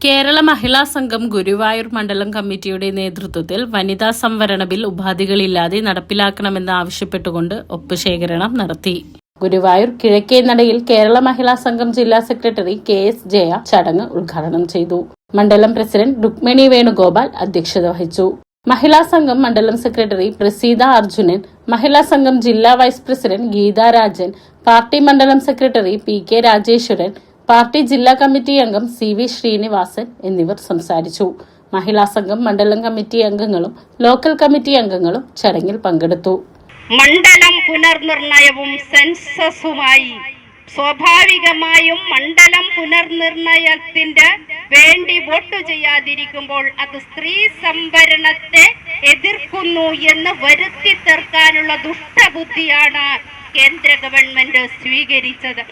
കേരള മഹിളാ സംഘം ഗുരുവായൂർ മണ്ഡലം കമ്മിറ്റിയുടെ നേതൃത്വത്തിൽ വനിതാ സംവരണ ബിൽ ഉപാധികളില്ലാതെ നടപ്പിലാക്കണമെന്ന് ആവശ്യപ്പെട്ടുകൊണ്ട് ഒപ്പുശേഖരണം നടത്തി. ഗുരുവായൂർ കിഴക്കേനടയിൽ കേരള മഹിളാ സംഘം ജില്ലാ സെക്രട്ടറി KS ജയ ചടങ്ങ് ഉദ്ഘാടനം ചെയ്തു. മണ്ഡലം പ്രസിഡന്റ് രുക്മിണി വേണുഗോപാൽ അധ്യക്ഷത വഹിച്ചു. മഹിളാ സംഘം മണ്ഡലം സെക്രട്ടറി പ്രസീത അർജുനൻ, മഹിളാ സംഘം ജില്ലാ vice president Geetha Rajan, party മണ്ഡലം സെക്രട്ടറി PK രാജേശ്വരൻ, പാർട്ടി ജില്ലാ കമ്മിറ്റി അംഗം CV ശ്രീനിവാസൻ എന്നിവർ സംസാരിച്ചു. മഹിളാ സംഘം മണ്ഡലം കമ്മിറ്റി അംഗങ്ങളും ലോക്കൽ കമ്മിറ്റി അംഗങ്ങളും ചടങ്ങിൽ പങ്കെടുത്തു. മണ്ഡലം പുനർനിർണയവും സെൻസസുമായി സ്വാഭാവികമായും മണ്ഡലം പുനർനിർണയത്തിന്റെ വേണ്ടി വോട്ട് ചെയ്യാതിരിക്കുമ്പോൾ അത് സ്ത്രീ സംവരണത്തെ എതിർക്കുന്നു എന്ന് വരുത്തി തീർക്കാനുള്ള ദുഷ്ടബുദ്ധിയാണ് കേന്ദ്ര ഗവൺമെന്റ് സ്വീകരിച്ചത്.